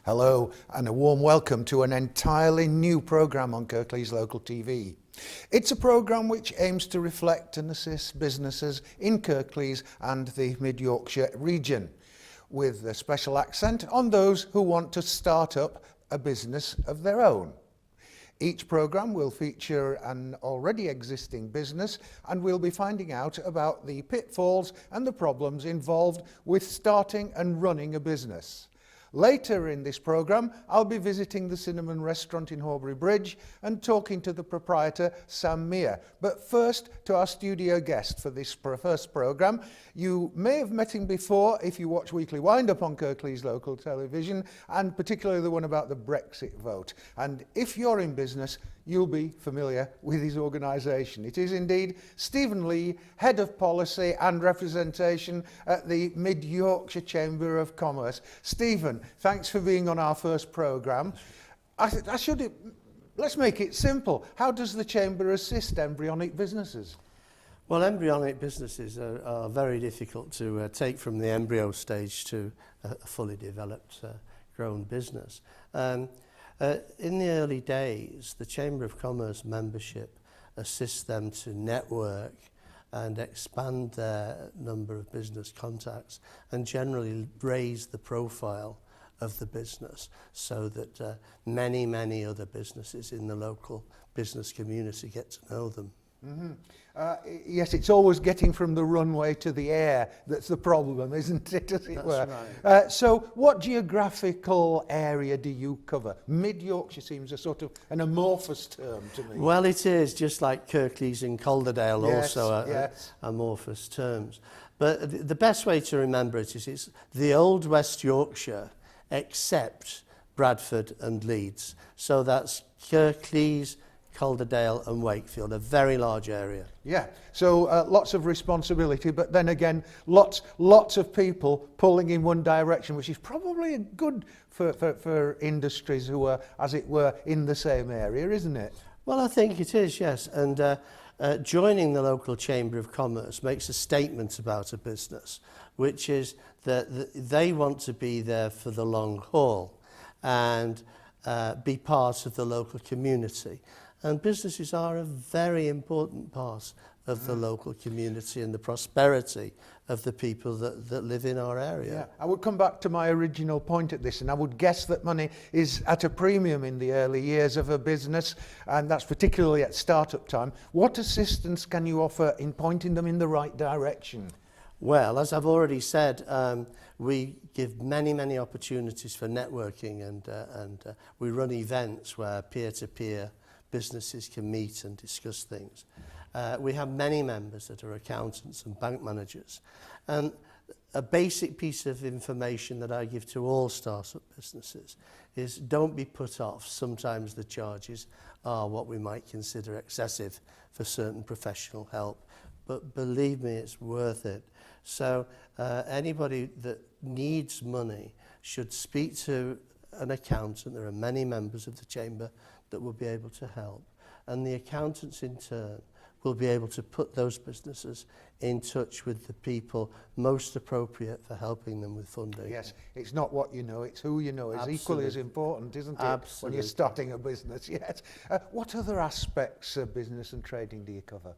Hello and a warm welcome to an entirely new programme on Kirklees Local TV. It's a programme which aims to reflect and assist businesses in Kirklees and the Mid-Yorkshire region, with a special accent on those who want to start up a business of their own. Each programme will feature an already existing business, and we'll be finding out about the pitfalls and the problems involved with starting and running a business. Later in this programme, I'll be visiting the Cinnamon restaurant in Horbury Bridge and talking to the proprietor, Sam Mear. But first, to our studio guest for this first programme. You may have met him before if you watch Weekly Wind-Up on Kirklees Local Television, and particularly the one about the Brexit vote. And if you're in business, you'll be familiar with his organisation. It is indeed Stephen Lee, Head of Policy and Representation at the Mid-Yorkshire Chamber of Commerce. Stephen, thanks for being on our first programme. Let's make it simple. How does the Chamber assist embryonic businesses? Well, embryonic businesses are very difficult to take from the embryo stage to a fully developed, grown business. In the early days, the Chamber of Commerce membership assists them to network and expand their number of business contacts and generally raise the profile of the business so that many other businesses in the local business community get to know them. Mm-hmm. Yes, it's always getting from the runway to the air that's the problem, isn't it, as it were? Right. So what geographical area do you cover? Mid-Yorkshire seems a sort of an amorphous term to me. Well, it is, just like Kirklees and Calderdale, Yes, also are amorphous terms. But the best way to remember it is it's the old West Yorkshire except Bradford and Leeds. So that's Kirklees, Calderdale and Wakefield, a very large area. Yeah, so lots of responsibility, but then again, lots of people pulling in one direction, which is probably good for industries who are, as it were, in the same area, isn't it? Well, I think it is, yes. And joining the local Chamber of Commerce makes a statement about a business, which is that they want to be there for the long haul and be part of the local community. And businesses are a very important part of the local community and the prosperity of the people that live in our area. Yeah, I would come back to my original point at this, and I would guess that money is at a premium in the early years of a business, and that's particularly at start-up time. What assistance can you offer in pointing them in the right direction? Well, as I've already said, we give many opportunities for networking, and we run events where peer-to-peer businesses can meet and discuss things. We have many members that are accountants and bank managers. And a basic piece of information that I give to all startup businesses is don't be put off. Sometimes the charges are what we might consider excessive for certain professional help. But believe me, it's worth it. So anybody that needs money should speak to an accountant. There are many members of the Chamber that will be able to help. And the accountants in turn will be able to put those businesses in touch with the people most appropriate for helping them with funding. Yes, it's not what you know, it's who you know. It's equally as important, isn't it? Absolutely. When you're starting a business, yes. What other aspects of business and trading do you cover?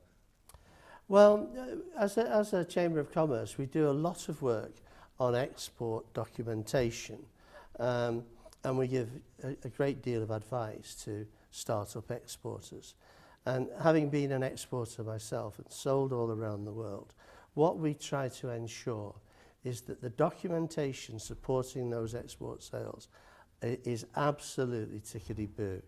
Well, as a Chamber of Commerce, we do a lot of work on export documentation. And we give a great deal of advice to start-up exporters. And having been an exporter myself and sold all around the world, what we try to ensure is that the documentation supporting those export sales is absolutely tickety-boo.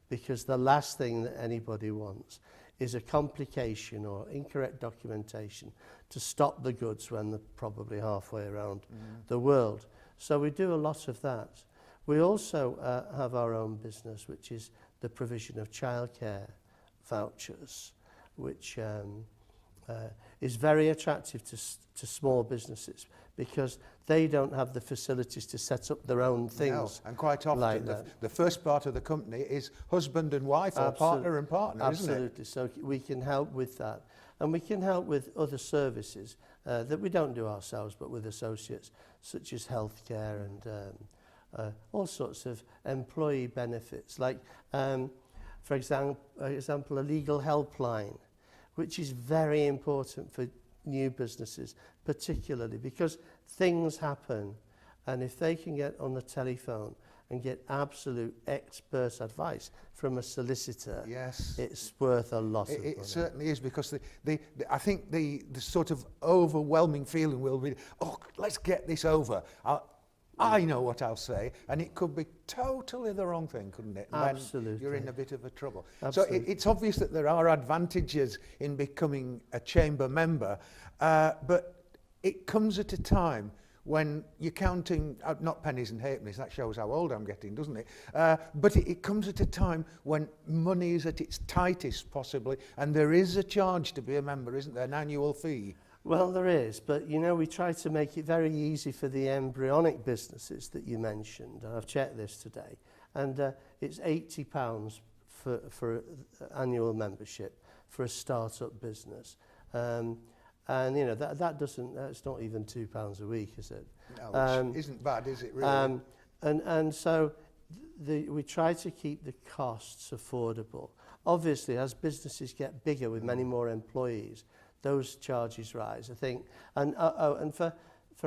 Because the last thing that anybody wants is a complication or incorrect documentation to stop the goods when they're probably halfway around the world. So we do a lot of that. We also have our own business, which is the provision of childcare vouchers, which is very attractive to small businesses because they don't have the facilities to set up their own things. No, and quite often like the first part of the company is husband and wife or partner and partner, Absolutely. Isn't it? So we can help with that. And we can help with other services that we don't do ourselves, but with associates, such as healthcare and all sorts of employee benefits, like, for example, a legal helpline, which is very important for new businesses, particularly because things happen, and if they can get on the telephone and get absolute expert advice from a solicitor, Yes. it's worth a lot of money. It certainly is, because I think the sort of overwhelming feeling will be, oh, let's get this over. I know what I'll say, and it could be totally the wrong thing, couldn't it? And Absolutely. then you're in a bit of a trouble. Absolutely. So it's obvious that there are advantages in becoming a chamber member, but it comes at a time when you're counting, not pennies and halfpennies, that shows how old I'm getting, doesn't it? But it comes at a time when money is at its tightest, possibly, and there is a charge to be a member, isn't there, an annual fee? Well, there is, but you know, we try to make it very easy for the embryonic businesses that you mentioned, and I've checked this today, and it's £80 for annual membership for a start-up business. And you know, that doesn't, it's not even £2 a week, is it? No, which isn't bad, is it, really? And so we try to keep the costs affordable. Obviously, as businesses get bigger with many more employees, those charges rise, I think. And for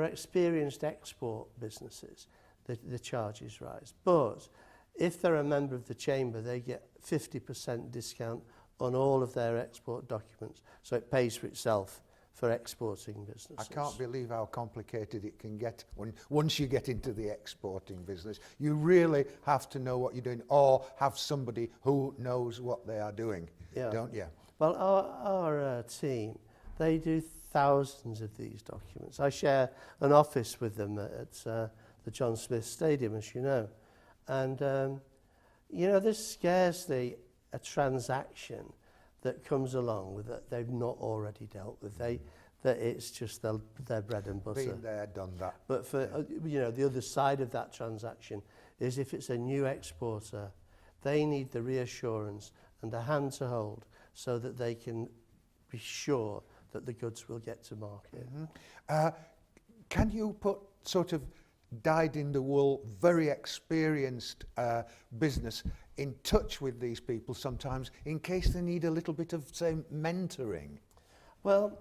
experienced export businesses, the charges rise. But if they're a member of the chamber, they get 50% discount on all of their export documents. So it pays for itself for exporting businesses. I can't believe how complicated it can get once you get into the exporting business. You really have to know what you're doing, or have somebody who knows what they are doing, don't you? Well, our team, they do thousands of these documents. I share an office with them at the John Smith Stadium, as you know. And, you know, there's scarcely a transaction that comes along with that they've not already dealt with. That it's just their bread and butter. Been there, done that. But for you know, the other side of that transaction is if it's a new exporter, they need the reassurance and a hand to hold so that they can be sure that the goods will get to market. Mm-hmm. Can you put sort of dyed-in-the-wool, very experienced business in touch with these people sometimes in case they need a little bit of, say, mentoring? Well,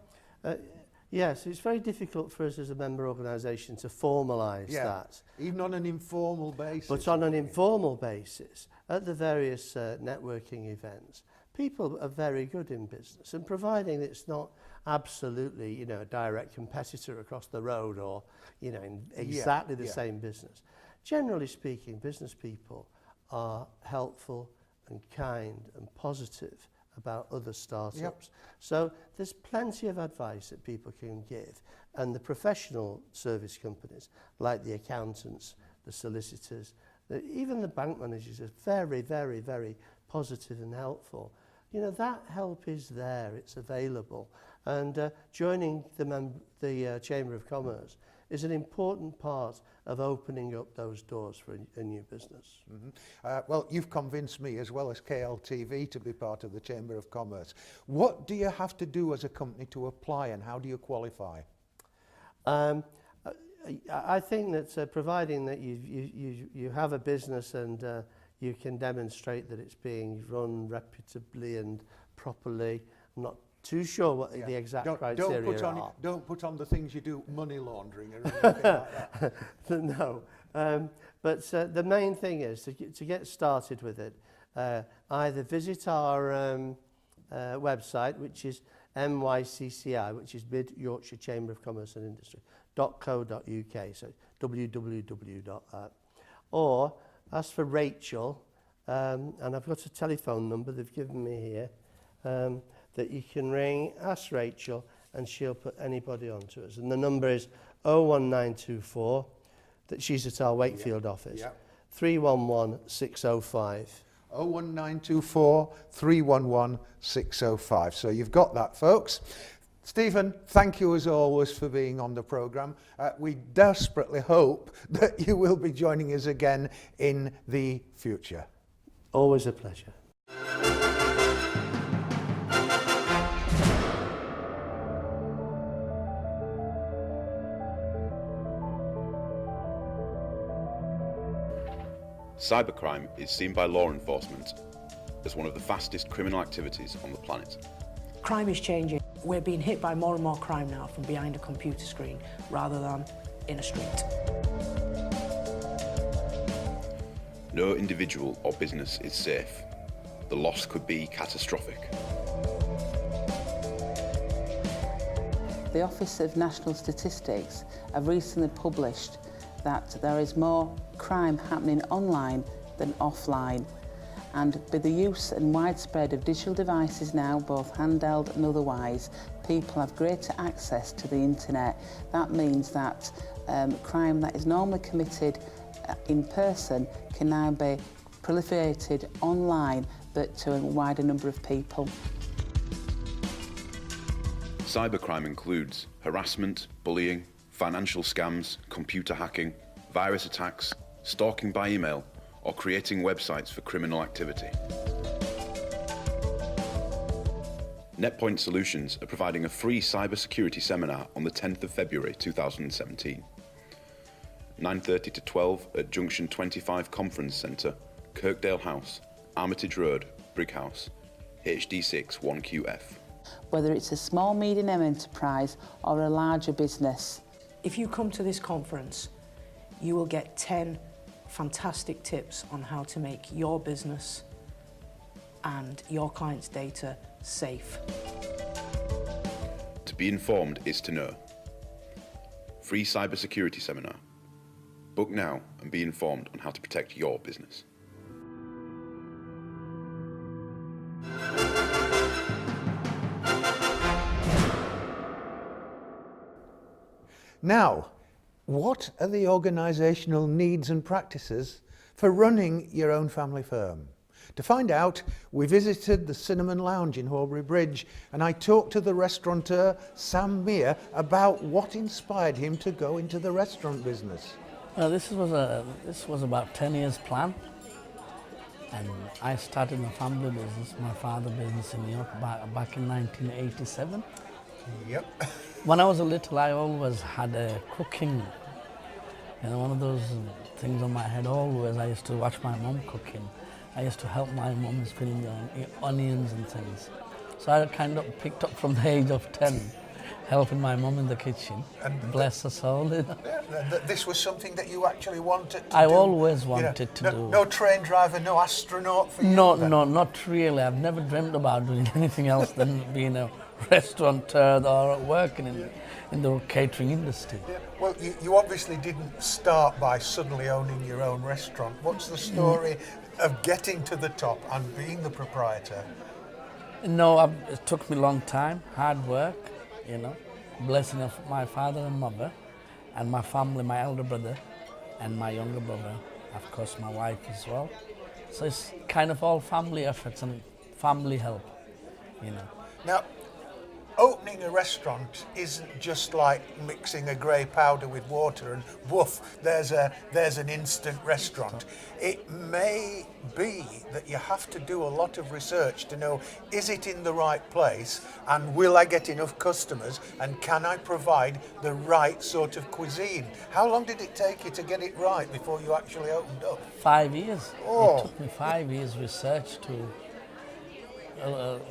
yes, it's very difficult for us as a member organisation to formalise that. Even on an informal basis. But on an informal basis, at the various networking events, people are very good in business, and providing it's not absolutely, you know, a direct competitor across the road or, you know, in exactly the same business. Generally speaking, business people are helpful and kind and positive about other startups. So there's plenty of advice that people can give, and the professional service companies, like the accountants, the solicitors, even the bank managers, are very, very, very positive and helpful. You know, that help is there, it's available. And joining the Chamber of Commerce is an important part of opening up those doors for a new business. Mm-hmm. Well, you've convinced me, as well as KLTV, to be part of the Chamber of Commerce. What do you have to do as a company to apply, and how do you qualify? I think that providing that you have a business and you can demonstrate that it's being run reputably and properly. I'm not too sure what the exact criteria are. Don't put on the things you do, money laundering or anything like that. No. But the main thing is to get started with it, either visit our website, which is MYCCI, which is Mid Yorkshire Chamber of Commerce and Industry, .co.uk, so www.that. Or ask for Rachel, and I've got a telephone number they've given me here, that you can ring, ask Rachel, and she'll put anybody on to us. And the number is 01924, that she's at our Wakefield office, 311 605. 01924 311 605. So you've got that, folks. Stephen, thank you as always for being on the programme. We desperately hope that you will be joining us again in the future. Always a pleasure. Cybercrime is seen by law enforcement as one of the fastest criminal activities on the planet. Crime is changing. We're being hit by more and more crime now from behind a computer screen rather than in a street. No individual or business is safe. The loss could be catastrophic. The Office of National Statistics have recently published that there is more crime happening online than offline. And with the use and widespread of digital devices now, both handheld and otherwise, people have greater access to the internet. That means that crime that is normally committed in person can now be proliferated online, but to a wider number of people. Cybercrime includes harassment, bullying, financial scams, computer hacking, virus attacks, stalking by email, or creating websites for criminal activity. NetPoint Solutions are providing a free cybersecurity seminar on the 10th of February 2017. 9:30 to 12 at Junction 25 Conference Centre, Kirkdale House, Armitage Road, Brighouse, HD6 1QF. Whether it's a small medium enterprise or a larger business. If you come to this conference, you will get 10 fantastic tips on how to make your business and your clients' data safe. To be informed is to know. Free cybersecurity seminar. Book now and be informed on how to protect your business. Now, what are the organisational needs and practices for running your own family firm? To find out, we visited the Cinnamon Lounge in Horbury Bridge and I talked to the restaurateur Sam Mear about what inspired him to go into the restaurant business. This was about 10 years plan, and I started my family business, my father's business in York back in 1987. Yep. When I was a little, I always had a cooking, one of those things on my head always. I used to watch my mum cooking. I used to help my mum spinning the onions and things. So I kind of picked up from the age of 10, helping my mum in the kitchen. And bless her soul. This was something that you actually wanted to do? I always wanted to do. No train driver, no astronaut for you? No, not really. I've never dreamt about doing anything else than being a restaurateur or working in the catering industry. Yeah. Well, you obviously didn't start by suddenly owning your own restaurant. What's the story of getting to the top and being the proprietor? No, it took me a long time, hard work, blessing of my father and mother, and my family, my elder brother and my younger brother, of course my wife as well. So it's kind of all family efforts and family help, Now, opening a restaurant isn't just like mixing a grey powder with water and woof, there's an instant restaurant. It may be that you have to do a lot of research to know, is it in the right place and will I get enough customers and can I provide the right sort of cuisine? How long did it take you to get it right before you actually opened up? 5 years. Oh. It took me 5 years research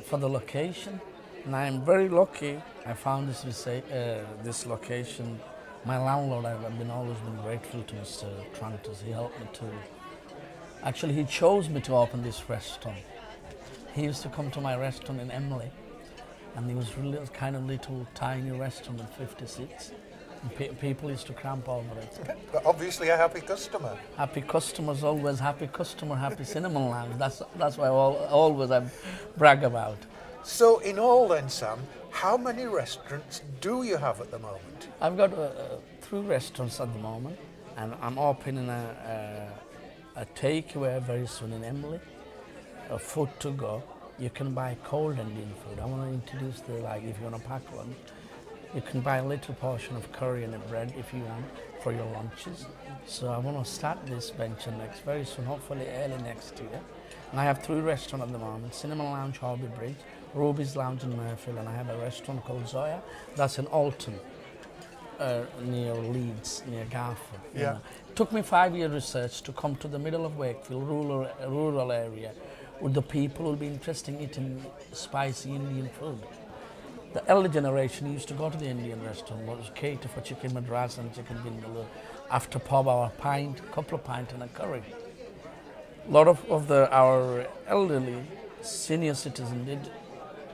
for the location. And I'm very lucky I found this location. My landlord, I've always been grateful to Mr. Trantos. He helped me to, actually he chose me to open this restaurant. He used to come to my restaurant in Emily, and it was really kind of little tiny restaurant with 50 seats. And people used to cramp over it. But obviously a happy customer. Happy customers, always happy customer, happy Cinnamon Lounge. That's what I brag about. So in all then, Sam, how many restaurants do you have at the moment? I've got 3 restaurants at the moment, and I'm opening a takeaway very soon in Emily, a food to go. You can buy cold Indian food. I want to introduce if you want to pack lunch, you can buy a little portion of curry and a bread if you want for your lunches. So I want to start this venture very soon, hopefully early next year. And I have 3 restaurants at the moment: Cinnamon Lounge, Horbury Bridge, Ruby's Lounge in Wakefield, and I have a restaurant called Zoya. That's in Alton. near Leeds, near Garford. You Yeah. know. It took me 5 year research to come to the middle of Wakefield, rural area, with the people who'll be interested in eating spicy Indian food. The elder generation used to go to the Indian restaurant, what was cater for chicken madras and chicken vindaloo, after pub or a pint, couple of pints and a curry. A lot of our elderly senior citizens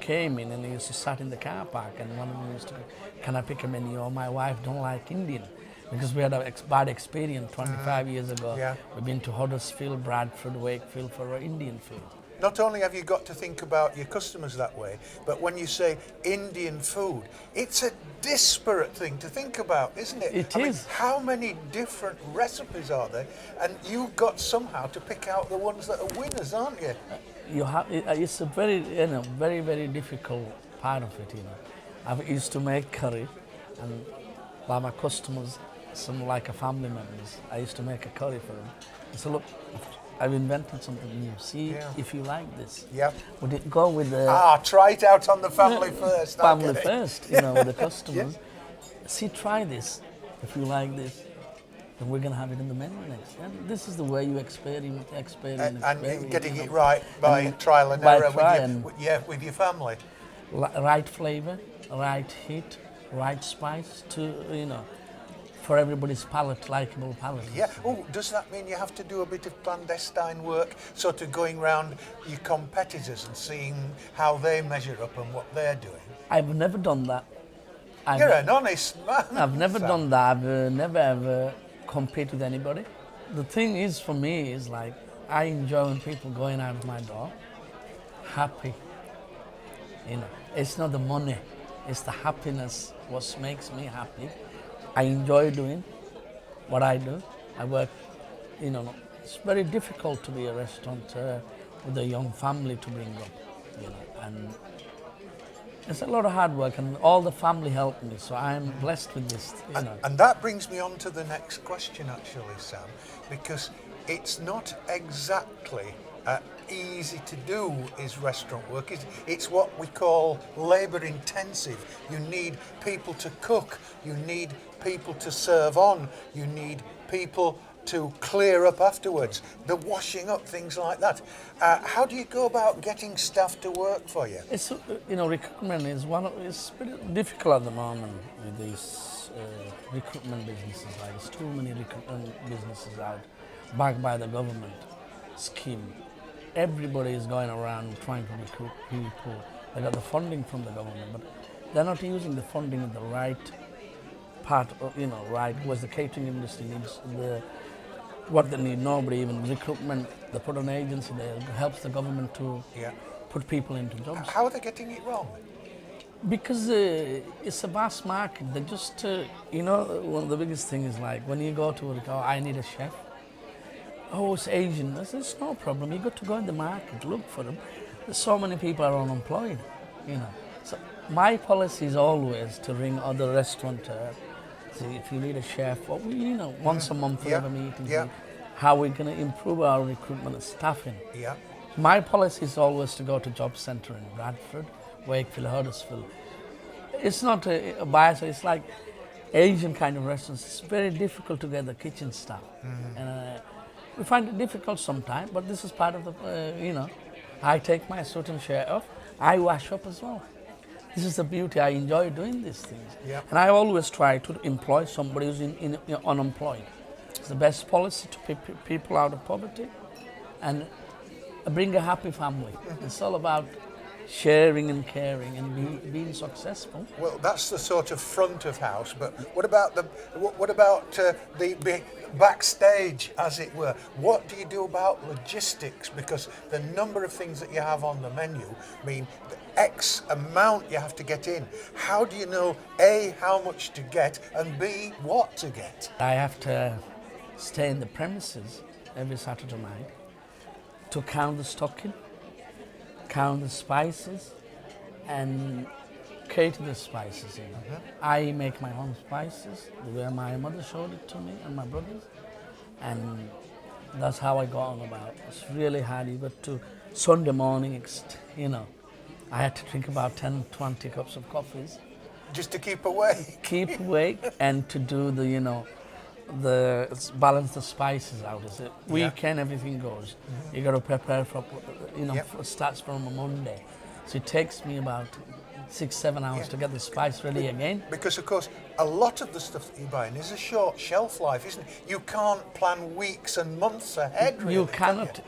came in and they used to sat in the car park, and one of them used to go, can I pick a menu? Or my wife don't like Indian. Because we had a bad experience 25 years ago. Yeah. We've been to Huddersfield, Bradford, Wakefield for our Indian food. Not only have you got to think about your customers that way, but when you say Indian food, it's a disparate thing to think about, isn't it? It I mean, is. how many different recipes are there? And you've got somehow to pick out the ones that are winners, aren't you? It's a very, very, very difficult part of it, I used to make curry, and by my customers, some like a family members, I used to make a curry for them. I said, look, I've invented something new. See if you like this. Yeah. Would it go with the Try it out on the family first. family okay. first, with the customers? See, try this. If you like this, then we're going to have it in the menu next. And this is the way you experiment. And getting it right by trial and error with your family. Right flavor, right heat, right spice to, for everybody's palate, likeable palate. Yeah. Oh, does that mean you have to do a bit of clandestine work, sort of going round your competitors and seeing how they measure up and what they're doing? I've never done that. You're an honest man. I've never done that. I've never ever competed with anybody. The thing is, for me, is like, I enjoy when people going out of my door happy. It's not the money, it's the happiness what makes me happy. I enjoy doing what I do. I work, it's very difficult to be a restaurateur with a young family to bring up, and it's a lot of hard work, and all the family helped me, so I'm blessed with this. And that brings me on to the next question, actually, Sam, because it's not exactly easy to do is restaurant work. It's what we call labour intensive. You need people to cook, you need people to serve on, you need people to clear up afterwards, the washing up, things like that. How do you go about getting staff to work for you? It's recruitment is it's pretty difficult at the moment with these recruitment businesses. Like, there's too many recruitment businesses out, backed by the government scheme. Everybody is going around trying to recruit people. They got the funding from the government, but they're not using the funding in the right part. Right, was the catering industry needs what they need. Nobody even recruitment. They put an agency there. It helps the government to put people into jobs. How are they getting it wrong? Because it's a vast market. They just, one of the biggest things is like when you go to I need a chef. Oh, it's Asian. I said, it's no problem. You got to go in the market, look for them. There's so many people are unemployed, So my policy is always to ring other restaurateurs. See, if you need a chef, once a month we have a meeting. How we're going to improve our recruitment and staffing. Yeah. My policy is always to go to job centre in Bradford, Wakefield, Huddersfield. It's not a bias. It's like Asian kind of restaurants. It's very difficult to get the kitchen staff. And, we find it difficult sometimes, but this is part of the, I take my suit and shirt off. I wash up as well. This is the beauty. I enjoy doing these things. Yeah. And I always try to employ somebody who's unemployed. It's the best policy to pick people out of poverty and bring a happy family. It's all about sharing and caring and being successful. Well, that's the sort of front of house, but what about the backstage, as it were? What do you do about logistics? Because the number of things that you have on the menu mean the X amount you have to get in. How do you know, A, how much to get, and B, what to get? I have to stay in the premises every Saturday night to count the stocking, count the spices, and cater the spices. I make my own spices, the way my mother showed it to me and my brothers, and that's how I go on about. It's really hard. You got to Sunday morning, I had to drink about 10, 20 cups of coffees Just to keep awake. Keep awake and to do the, you know, balance the spices out. Is it weekend? Everything goes. You got to prepare for, you know, starts from a Monday. So it takes me about 6-7 hours to get the spice ready again. Because of course, a lot of the stuff that you're buying is a short shelf life, isn't it? You can't plan weeks and months ahead. Really, You cannot.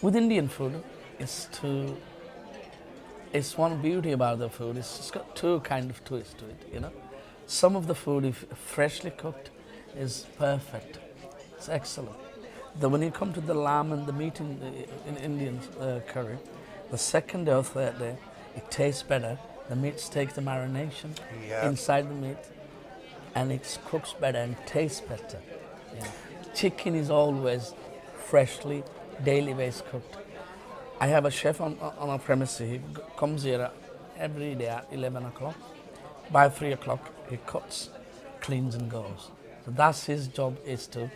With Indian food, it's one beauty about the food. It's got two kind of twists to it. You know, some of the food, if freshly cooked, is perfect. It's excellent. When you come to the lamb and the meat in Indian curry, the second day or third day, it tastes better. The meat takes the marination inside the meat, and it cooks better and tastes better. Yeah. Chicken is always freshly, daily based cooked. I have a chef on our premises. He comes here every day at 11 o'clock. By 3 o'clock, he cuts, cleans and goes. So that's his job, is to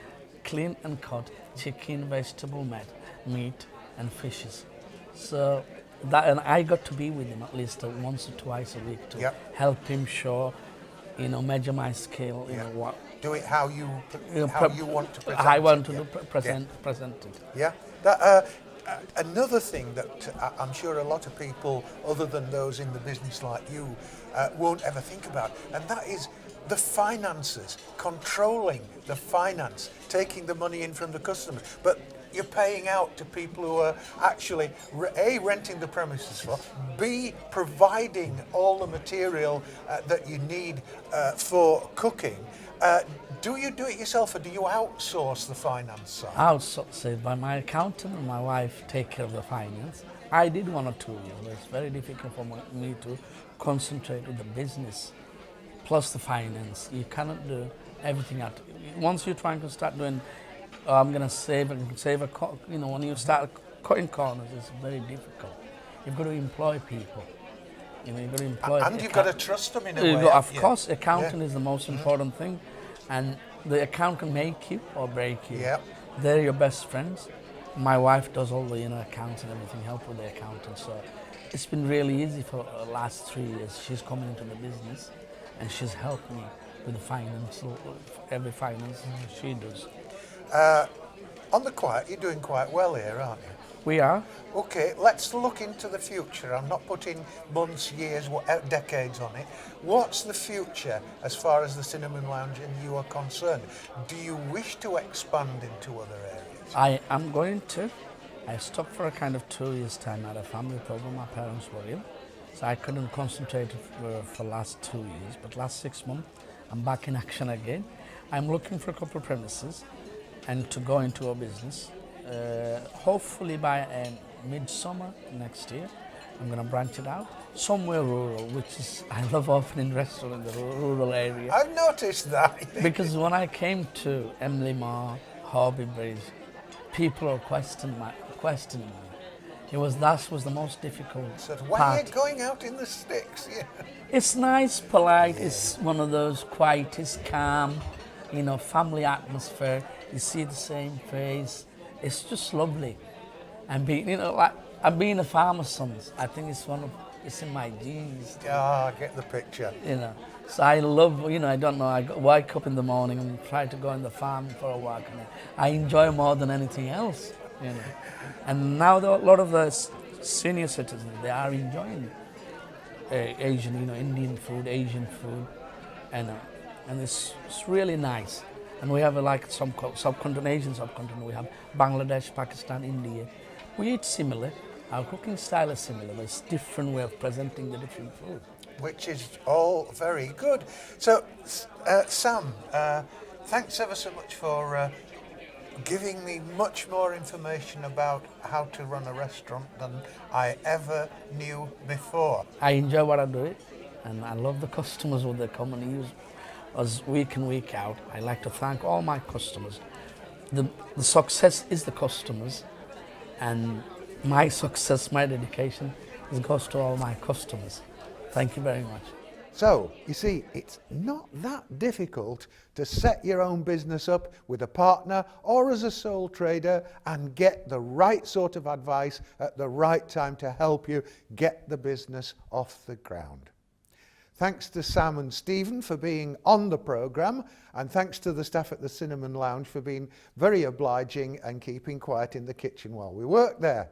clean and cut chicken, vegetable, meat and fishes. So that, and I got to be with him at least once or twice a week to help him show, you know, measure my scale, you know, what. Do it how you want to present it. I want to present it. Yeah. Another thing that I'm sure a lot of people, other than those in the business like you, won't ever think about, and that is the finances, controlling the finance, taking the money in from the customers. But you're paying out to people who are actually, A, renting the premises for, B, providing all the material that you need for cooking. Do you do it yourself, or do you outsource the finance side? Outsource it by my accountant and my wife take care of the finance. I did 1 or 2 years, but it's very difficult for me to concentrate with the business plus the finance. You cannot do everything at once. You're trying to start doing, I'm going to save a, you know, when you start cutting corners, it's very difficult. You've got to employ people. You know, you've got to employ. And you've got to trust them in a way. Of course, accounting is the most important thing, and the account can make you or break you. Yeah. They're your best friends. My wife does all the, you know, accounting and everything, help with the accounting. So it's been really easy for the last 3 years. She's coming into the business, and she's helped me with the finance, every finance she does. On the quiet, you're doing quite well here, aren't you? We are. Okay, let's look into the future. I'm not putting months, years, decades on it. What's the future as far as the Cinnamon Lounge and you are concerned? Do you wish to expand into other areas? I am going to. I stopped for a kind of 2 years' time. I had a family problem. My parents were ill, so I couldn't concentrate for the last 2 years. But last 6 months, I'm back in action again. I'm looking for a couple of premises and to go into a business. Hopefully by midsummer next year, I'm going to branch it out somewhere rural, which is, I love opening restaurants in the rural area. I've noticed that. Because when I came to Emily Moore, Horby Bridge, people are questioning me. That was the most difficult So why part. are you going out in the sticks? Yeah. It's nice, polite. It's one of those quiet, it's calm, you know, family atmosphere. You see the same face. It's just lovely. And being, you know, like I'm being a farmer's son. I think it's in my genes. Ah, I get the picture. You know, so I love, you know, I don't know. I wake up in the morning and try to go in the farm for a walk. And I enjoy more than anything else. You know, and now a lot of the senior citizens, they are enjoying Asian, you know, Indian food, Asian food, and it's really nice. And we have like some subcontinent, Asian subcontinent. We have Bangladesh, Pakistan, India. We eat similar. Our cooking style is similar, but it's different way of presenting the different food. Which is all very good. So, Sam, thanks ever so much for giving me much more information about how to run a restaurant than I ever knew before. I enjoy what I do, and I love the customers when they come and use us week in, week out. I like to thank all my customers. The success is the customers, and my success, my dedication, goes to all my customers. Thank you very much. So, you see, it's not that difficult to set your own business up with a partner or as a sole trader and get the right sort of advice at the right time to help you get the business off the ground. Thanks to Sam and Stephen for being on the programme, and thanks to the staff at the Cinnamon Lounge for being very obliging and keeping quiet in the kitchen while we work there.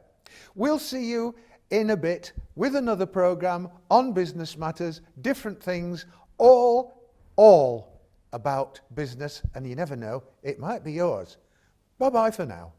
We'll see you in a bit with another programme on business matters, different things, all about business, and you never know, it might be yours. Bye-bye for now.